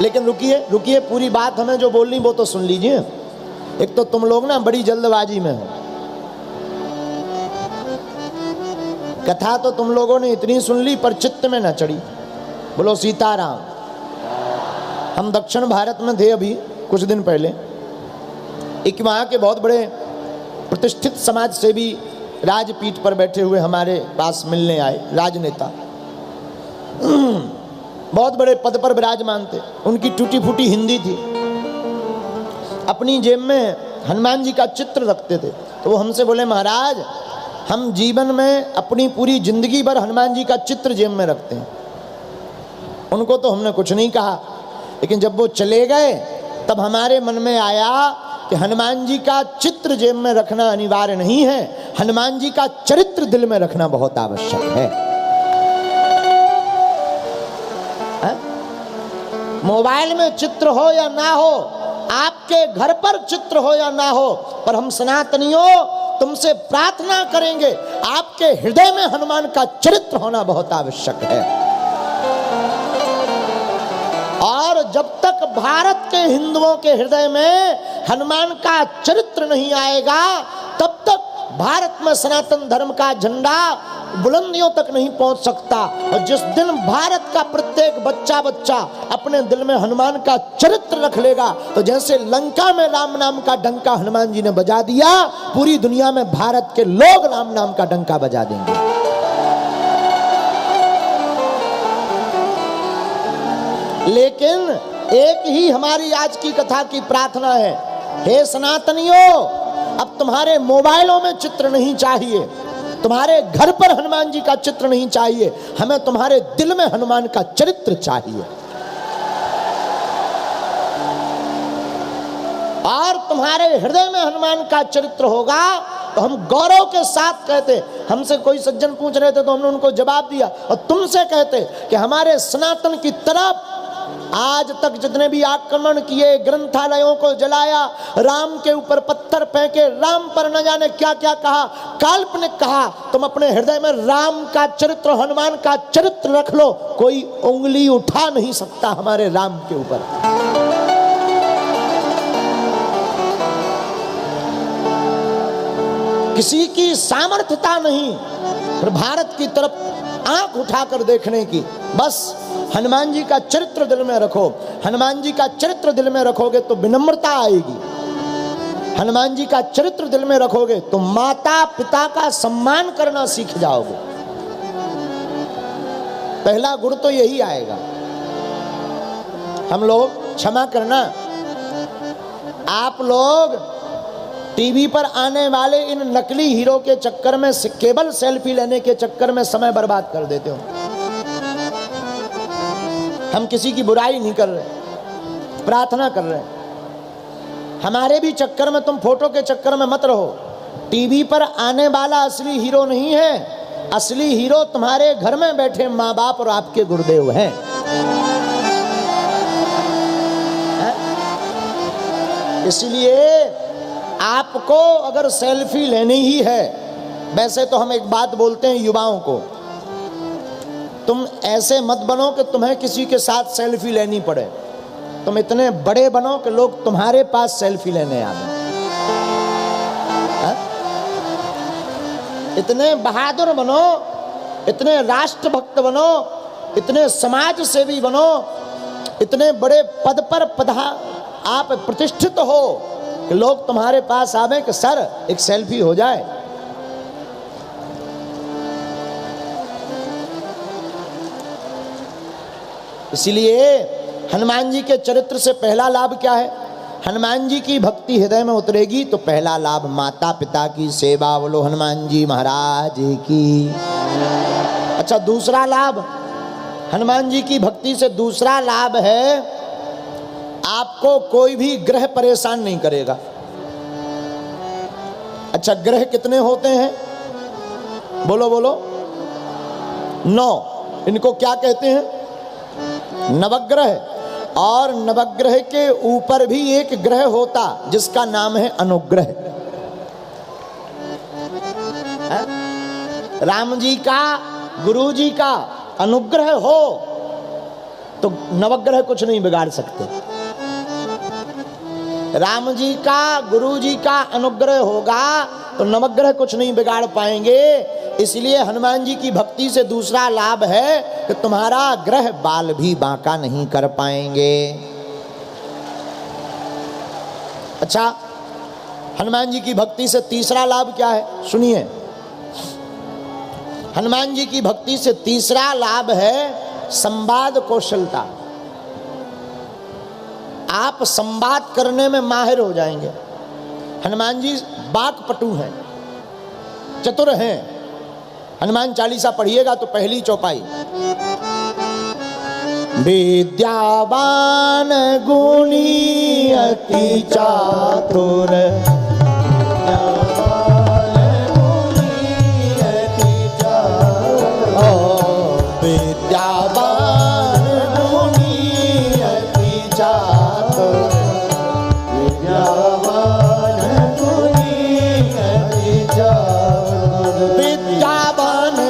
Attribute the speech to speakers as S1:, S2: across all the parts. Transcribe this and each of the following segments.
S1: लेकिन रुकिए रुकिए, पूरी बात हमें जो बोलनी वो तो सुन लीजिए। एक तो तुम लोग ना बड़ी जल्दबाजी में हो। कथा तो तुम लोगों ने इतनी सुन ली पर चित्त में न चढ़ी। बोलो सीताराम। हम दक्षिण भारत में थे अभी कुछ दिन पहले। एक वहाँ के बहुत बड़े प्रतिष्ठित समाज सेवी राजपीठ पर बैठे हुए हमारे पास मिलने आए, राजनेता, बहुत बड़े पद पर विराजमान थे। उनकी टूटी फूटी हिंदी थी। अपनी जेब में हनुमान जी का चित्र रखते थे। तो वो हमसे बोले, महाराज हम जीवन में अपनी पूरी जिंदगी भर हनुमान जी का चित्र जेब में रखते हैं। उनको तो हमने कुछ नहीं कहा, लेकिन जब वो चले गए तब हमारे मन में आया कि हनुमान जी का चित्र जेब में रखना अनिवार्य नहीं है, हनुमान जी का चरित्र दिल में रखना बहुत आवश्यक है। मोबाइल में चित्र हो या ना हो, आपके घर पर चित्र हो या ना हो, पर हम सनातनियों तुमसे प्रार्थना करेंगे, आपके हृदय में हनुमान का चरित्र होना बहुत आवश्यक है। और जब तक भारत के हिंदुओं के हृदय में हनुमान का चरित्र नहीं आएगा, तब तक भारत में सनातन धर्म का झंडा बुलंदियों तक नहीं पहुंच सकता। और जिस दिन भारत का प्रत्येक बच्चा बच्चा अपने दिल में हनुमान का चरित्र रख लेगा, तो जैसे लंका में राम नाम का डंका हनुमान जी ने बजा दिया, पूरी दुनिया में भारत के लोग राम नाम का डंका बजा देंगे। लेकिन एक ही हमारी आज की कथा की प्रार्थना है, हे सनातनियों, अब तुम्हारे मोबाइलों में चित्र नहीं चाहिए, तुम्हारे घर पर हनुमान जी का चित्र नहीं चाहिए, हमें तुम्हारे दिल में हनुमान का चरित्र चाहिए। और तुम्हारे हृदय में हनुमान का चरित्र होगा तो हम गौरव के साथ कहते। हमसे कोई सज्जन पूछ रहे थे तो हमने उनको जवाब दिया, और तुमसे कहते कि हमारे सनातन की तरफ आज तक जितने भी आक्रमण किए, ग्रंथालयों को जलाया, राम के ऊपर पत्थर फेंके, राम पर न जाने क्या क्या कहा, काल्पनिक कहा, तुम अपने हृदय में राम का चरित्र, हनुमान का चरित्र रख लो, कोई उंगली उठा नहीं सकता हमारे राम के ऊपर। किसी की सामर्थ्यता नहीं पर भारत की तरफ आंख उठाकर देखने की। बस हनुमान जी का चरित्र दिल में रखो। हनुमान जी का चरित्र दिल में रखोगे तो विनम्रता आएगी। हनुमान जी का चरित्र दिल में रखोगे तो माता पिता का सम्मान करना सीख जाओगे। पहला गुण तो यही आएगा। हम लोग, क्षमा करना, आप लोग टीवी पर आने वाले इन नकली हीरो के चक्कर में, केवल सेल्फी लेने के चक्कर में समय बर्बाद कर देते हो। हम किसी की बुराई नहीं कर रहे, प्रार्थना कर रहे हैं। हमारे भी चक्कर में, तुम फोटो के चक्कर में मत रहो। टीवी पर आने वाला असली हीरो नहीं है, असली हीरो तुम्हारे घर में बैठे माँ बाप और आपके गुरुदेव हैं। इसलिए आपको अगर सेल्फी लेनी ही है, वैसे तो हम एक बात बोलते हैं युवाओं को, तुम ऐसे मत बनो कि तुम्हें किसी के साथ सेल्फी लेनी पड़े। तुम इतने बड़े बनो कि लोग तुम्हारे पास सेल्फी लेने आए। इतने बहादुर बनो, इतने राष्ट्रभक्त बनो, इतने समाज सेवी बनो, इतने बड़े पद पर आप प्रतिष्ठित हो कि लोग तुम्हारे पास आवे कि सर एक सेल्फी हो जाए। इसलिए हनुमान जी के चरित्र से पहला लाभ क्या है? हनुमान जी की भक्ति हृदय में उतरेगी तो पहला लाभ माता पिता की सेवा। बोलो हनुमान जी महाराज की। अच्छा, दूसरा लाभ, हनुमान जी की भक्ति से दूसरा लाभ है, आपको कोई भी ग्रह परेशान नहीं करेगा। अच्छा, ग्रह कितने होते हैं? बोलो बोलो। 9। इनको क्या कहते हैं? नवग्रह। और नवग्रह के ऊपर भी एक ग्रह होता जिसका नाम है अनुग्रह। राम जी का, गुरु जी का अनुग्रह हो तो नवग्रह कुछ नहीं बिगाड़ सकते। राम जी का, गुरु जी का अनुग्रह होगा तो नवग्रह कुछ नहीं बिगाड़ पाएंगे। इसलिए हनुमान जी की भक्ति से दूसरा लाभ है कि तुम्हारा ग्रह बाल भी बांका नहीं कर पाएंगे। अच्छा, हनुमान जी की भक्ति से तीसरा लाभ क्या है, सुनिए। हनुमान जी की भक्ति से तीसरा लाभ है संवाद कौशलता। आप संवाद करने में माहिर हो जाएंगे। हनुमान जी वाक्पटु हैं, चतुर हैं। हनुमान चालीसा पढ़िएगा तो पहली चौपाई, विद्यावान गुणी अति चातुर, विद्यावान गुणी अति चातुर, विद्यावान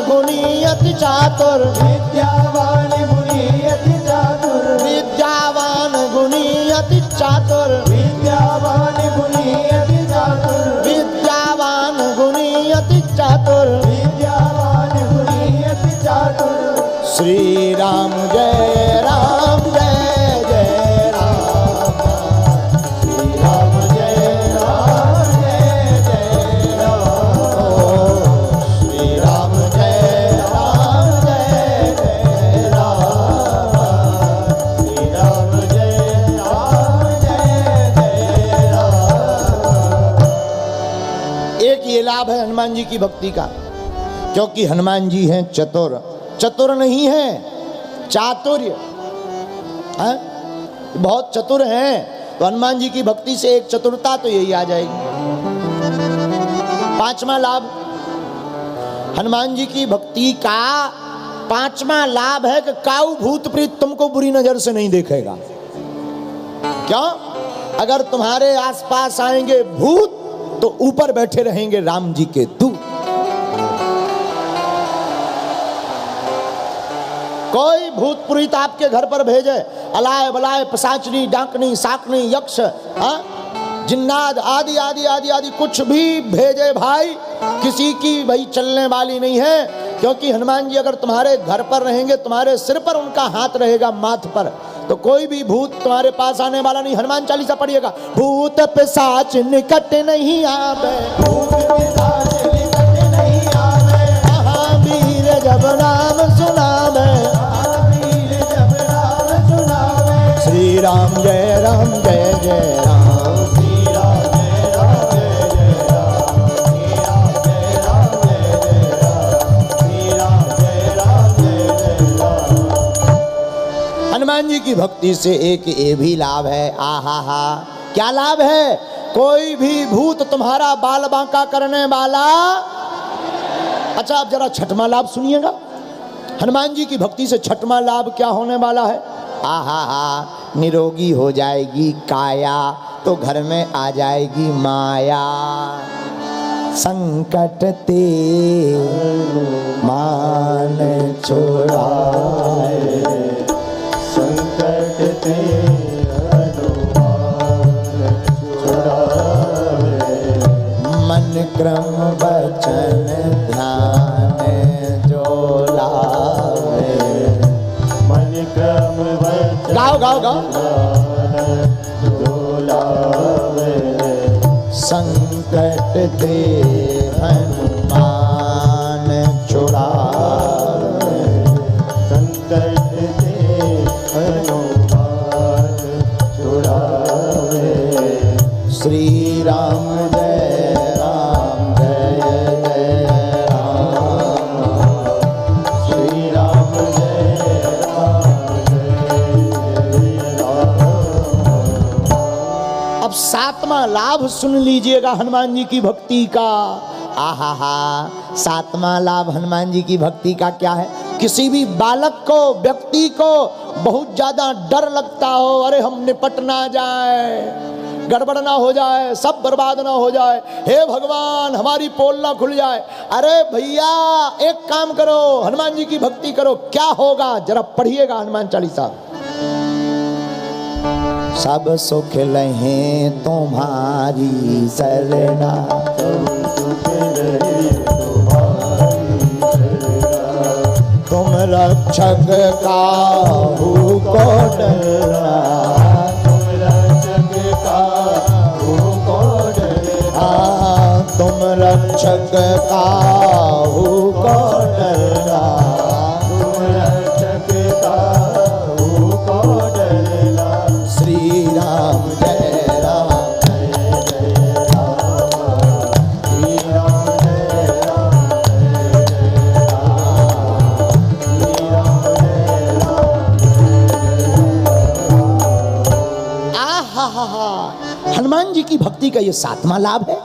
S1: गुणी अति चातुर, विद्यावान गुणी अति चातुर, विद्यावान गुणी अति चातुर, विद्यावान गुणी अति चातुर, विद्यावान गुणी अति चातुर, विद्यावान गुणी अति चातुर, विद्यावान गुणी अति चातुर। श्री राम जय राम जय जय राम, श्री राम जय राम जय जय राम, श्री राम जय राम जय जय राम, श्री राम जय राम जय जय राम। एक ये लाभ है हनुमान जी की भक्ति का, क्योंकि हनुमान जी हैं चतुर। चतुर नहीं है, चातुर्य है, बहुत चतुर हैं। तो हनुमान जी की भक्ति से एक चतुरता तो यही आ जाएगी। पांचवा लाभ, हनुमान जी की भक्ति का पांचवा लाभ है कि काऊ भूत प्रेत तुमको बुरी नजर से नहीं देखेगा। क्यों? अगर तुम्हारे आसपास आएंगे भूत तो ऊपर बैठे रहेंगे राम जी के दूत। कोई भूत प्रेत आपके घर पर भेजे, अलाय बलाय पिशाचनी डाकनी साकनी यक्ष जिन्नाद आदि आदि आदि आदि कुछ भी भेजे भाई, किसी की भाई चलने वाली नहीं है। क्योंकि हनुमान जी अगर तुम्हारे घर पर रहेंगे, तुम्हारे सिर पर उनका हाथ रहेगा, माथ पर, तो कोई भी भूत तुम्हारे पास आने वाला नहीं। हनुमान चालीसा पढ़िएगा, भूत पिशाच निकट नहीं आवे, भूत पिशाच निकट नहीं आवे, महावीर जब नाम सुनावे, श्री राम जय राम जय जय राम, श्री राम जय राम जय जय राम, श्री राम जय राम जय जय राम, श्री राम जय राम जय जय राम। हनुमान जी की भक्ति से एक ये भी लाभ है, आहा हा, क्या लाभ है? कोई भी भूत तुम्हारा बाल बांका करने वाला। अच्छा, अब जरा छठवां लाभ सुनिएगा। हनुमान जी की भक्ति से छठवां लाभ क्या होने वाला है? आहा हा, निरोगी हो जाएगी काया तो घर में आ जाएगी माया। संकट ते मान छोड़ाए, संकट ते छोड़ाए, मन क्रम वचन ध्यान जो लावे, मन क्रम वचन गाओ गाओ गाओ, संकट दे हनुमान छुड़ावे, संकट दे हनुमान छुड़ावे, श्री राम जय राम जय जय राम, श्री राम जय राम जय जय राम। अब सातवां लाभ सुन लीजिएगा हनुमान जी की भक्ति का। आहा हा, सातवां लाभ हनुमान जी की भक्ति का क्या है? किसी भी बालक को, व्यक्ति को बहुत ज्यादा डर लगता हो, अरे हम निपट ना जाए, गड़बड़ ना हो जाए, सब बर्बाद ना हो जाए, हे भगवान हमारी पोल ना खुल जाए। अरे भैया एक काम करो, हनुमान जी की भक्ति करो, क्या होगा जरा पढ़िएगा हनुमान चालीसा। सब सुख लहे तुम्हारी शरणा। तुम रक्षक काहू को डरना, तुम रक्षक काहू को डरना, तुम रक्षक काहू को डरना, तुम रक्षक काहू को डरना। श्री राम जय राम जय जय राम, श्री राम जय राम जय जय राम, श्री राम जय राम जय। आहा हा हा, हनुमान जी की भक्ति का ये 7वां लाभ है।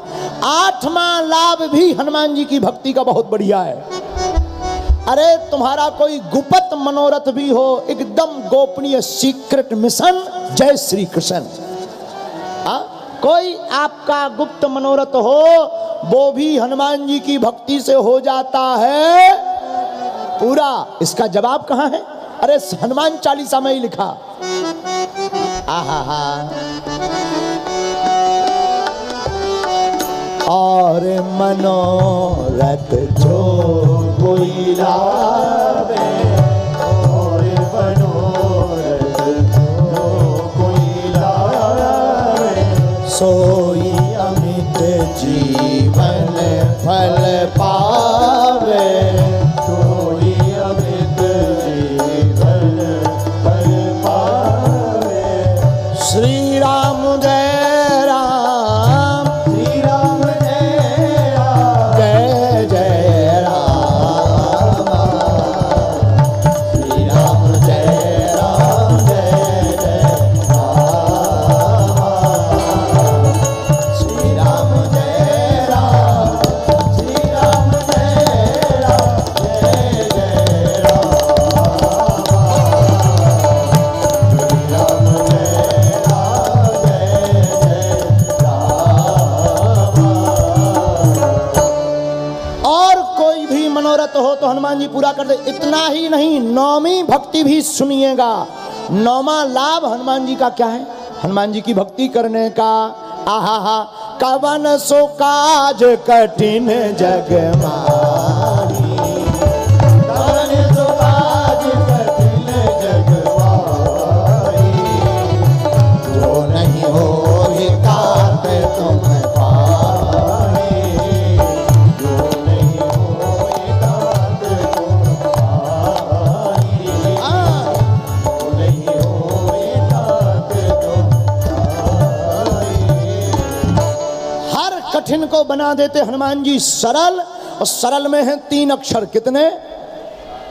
S1: 8वां लाभ भी हनुमान जी की भक्ति का बहुत बढ़िया है। अरे तुम्हारा कोई गुप्त मनोरथ भी हो, एकदम गोपनीय सीक्रेट मिशन, जय श्री कृष्ण। कोई आपका गुप्त मनोरथ हो, वो भी हनुमान जी की भक्ति से हो जाता है पूरा। इसका जवाब कहाँ है? अरे हनुमान चालीसा में ही लिखा। आहा हा, और मनोरथ जो कोई लावे, और मनोरथ जो कोई लावे, सोई अमित जीवन फल पावे, सोई अमित जीवन फल पावे। श्री राम जय राम, श्री राम जय राम जय जय राम, श्री राम जय राम जय जय राम, श्री राम जय राम, श्री राम जय राम जय जय राम, श्री राम जय राम जय जय राम। और कोई भी मनोरथ हो तो हनुमान जी पूरा कर दे। इतना ही नहीं, 9वीं भक्ति भी सुनिएगा। 9वां लाभ हनुमान जी का क्या है? हनुमान जी की भक्ति करने का। आहा हा, कवन सो काज कठिन जग मारी, कवन सो काज कठिन जग मारी, जो नहीं हो एकांत तुम पाई, जो नहीं हो एकांत तुम पाई, जो नहीं हो एकांत तुम पाई। हर कठिन को बना देते हनुमान जी सरल, और सरल में है 3 अक्षर। कितने?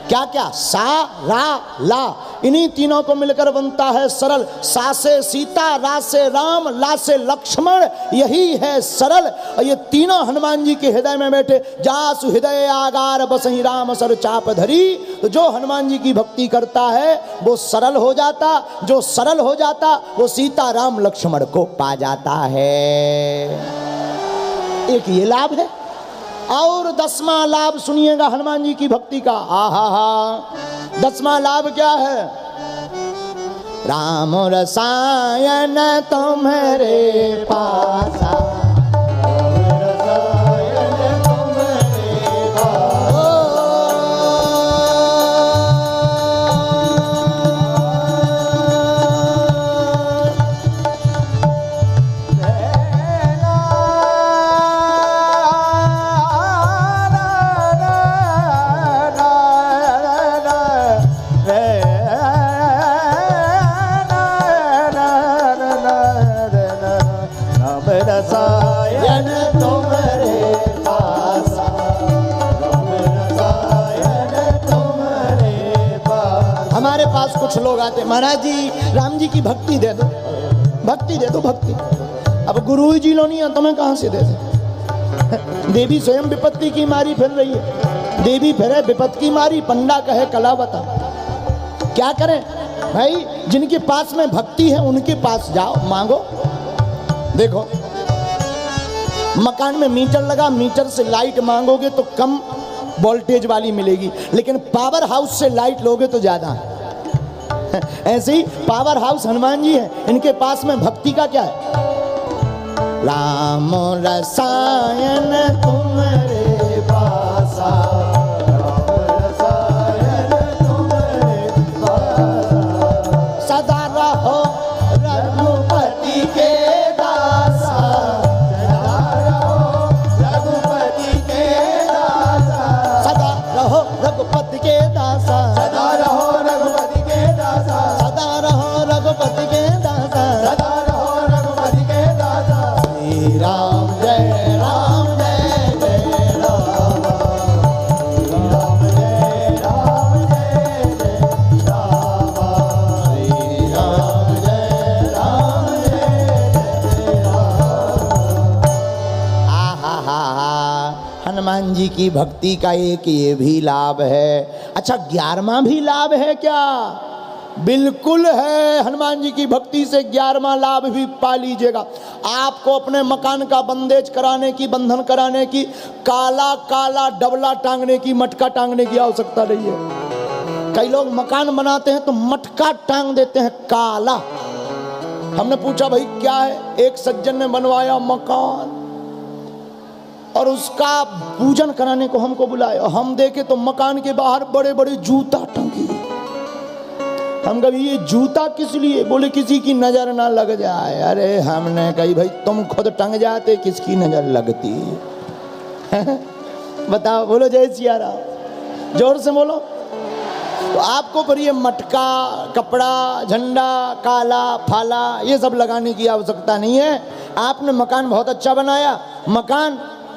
S1: क्या क्या? सा रा ला, इन्हीं तीनों को मिलकर बनता है सरल। सा से सीता, रा से राम, ला से लक्ष्मण, यही है सरल। और ये तीनों हनुमान जी के हृदय में बैठे। जासु हृदय आगार बसहि राम सर चाप धरी। तो जो हनुमान जी की भक्ति करता है वो सरल हो जाता, जो सरल हो जाता वो सीता राम लक्ष्मण को पा जाता है। एक ये लाभ है। और 10वां लाभ सुनिएगा हनुमान जी की भक्ति का। आहा हा, 10वां लाभ क्या है? राम रसायन तुम्हारे पासा, राम रसायन तुम्हारे पासा, रसायन तुम्हारे पासा, राम रसायन तुम्हारे पासा। हमारे पास कुछ लोग आते, महाराज जी राम जी की भक्ति दे दो, भक्ति दे दो, भक्ति। अब गुरु जी लो नहीं है, तुम्हें कहाँ से दे दे? देवी स्वयं विपत्ति की मारी फिर रही है। देवी फिरे विपत्ति की मारी, पंडा कहे कला बता। क्या करें भाई? जिनके पास में भक्ति है उनके पास जाओ, मांगो। देखो मकान में मीटर लगा, मीटर से लाइट मांगोगे तो कम वोल्टेज वाली मिलेगी, लेकिन पावर हाउस से लाइट लोगे तो ज्यादा। ऐसे ही पावर हाउस हनुमान जी है, इनके पास में भक्ति का क्या है? राम रसायन तुम्हारे पासा, राम रसायन तुम्हारे पासा, सदा रहो रघुपति के दासा, सदा रहो रघुपति के दासा, सदा रहो रघुपति के दासा, सदा रहो रघुपति के दासा, सदा रहो रघुपति के दासा, सदा रहो रघुपति के दासा। श्री राम जय राम जय जय राम, श्री राम जय राम जय जय राम, श्री राम जय राम जय जय राम। हनुमान जी की भक्ति का एक ये भी लाभ है। अच्छा, 11वां भी लाभ है क्या? बिल्कुल है। हनुमान जी की भक्ति से 11वां लाभ भी पा लीजिएगा। आपको अपने मकान का बंदेज कराने की, बंधन कराने की, काला काला डबला टांगने की, मटका टांगने की आवश्यकता नहीं है। कई लोग मकान बनाते हैं तो मटका टांग देते हैं काला। हमने पूछा भाई क्या है? एक सज्जन ने बनवाया मकान और उसका पूजन कराने को हमको बुलाया। हम देखे तो मकान के बाहर बड़े बड़े जूता टंगे। हम कभी ये जूता किस लिए? बोले किसी की नजर ना लग जाए। अरे हमने कही भाई तुम खुद टंग जाते, किसकी नजर लगती? बताओ, बोलो जय सिया राम, जोर से बोलो। तो आपको पर ये मटका, कपड़ा, झंडा, काला फाला ये सब लगाने की आवश्यकता नहीं है। आपने मकान बहुत अच्छा बनाया।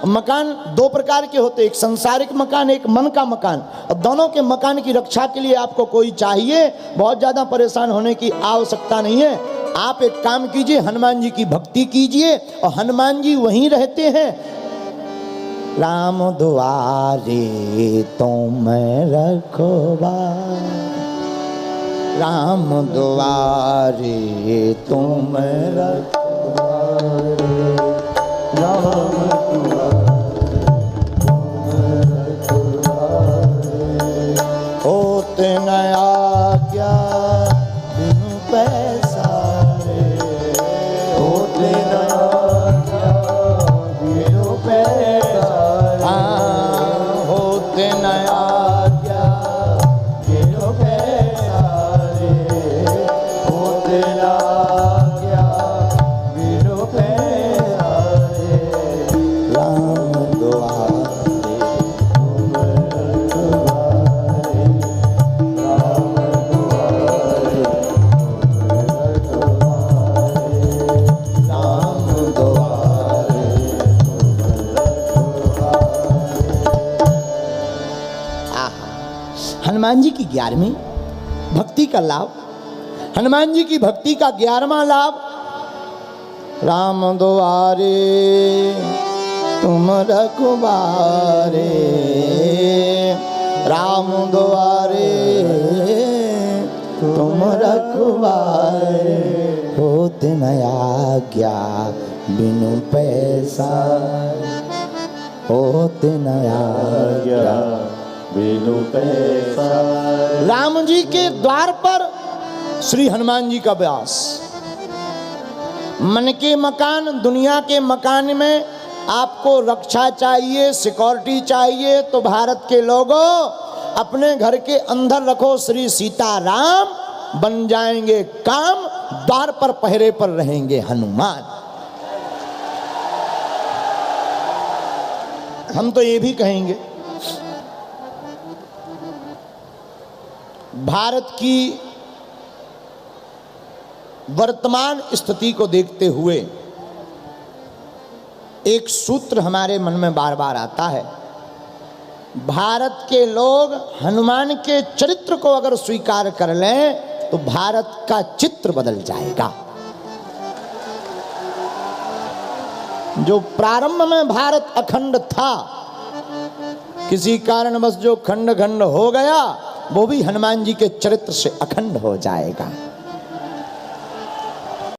S1: मकान दो प्रकार के होते, एक संसारिक मकान, एक मन का मकान। और दोनों के मकान की रक्षा के लिए आपको कोई चाहिए, बहुत ज्यादा परेशान होने की आवश्यकता नहीं है। आप एक काम कीजिए, हनुमान जी की भक्ति कीजिए और हनुमान जी वहीं रहते हैं। राम दुआरे तुम रखवारे, राम दुआरे तुम रखवारे, राम होत न आज्ञा बिनु पैसारे, होत न आज्ञा बिनु पैसारे, होत न आज्ञा बिनु पैसारे, होत न आज्ञा बिनु पैसारे, राम दुआरे हनुमान जी की 11वीं भक्ति का लाभ, हनुमान जी की भक्ति का 11वां लाभ, राम दुआरे तुम रखवारे, राम दुआरे तुम रखवारे, होत न आज्ञा बिनु पैसा, होत न आज्ञा बिनु पैसा। राम जी के द्वार पर श्री हनुमान जी का व्यास। मन के मकान, दुनिया के मकान में आपको रक्षा चाहिए, सिक्योरिटी चाहिए, तो भारत के लोगों अपने घर के अंदर रखो श्री सीताराम, बन जाएंगे काम। द्वार पर पहरे पर रहेंगे हनुमान। हम तो ये भी कहेंगे, भारत की वर्तमान स्थिति को देखते हुए एक सूत्र हमारे मन में बार बार आता है। भारत के लोग हनुमान के चरित्र को अगर स्वीकार कर लें तो भारत का चित्र बदल जाएगा। जो प्रारंभ में भारत अखंड था, किसी कारणवश जो खंड खंड हो गया, वो भी हनुमान जी के चरित्र से अखंड हो जाएगा।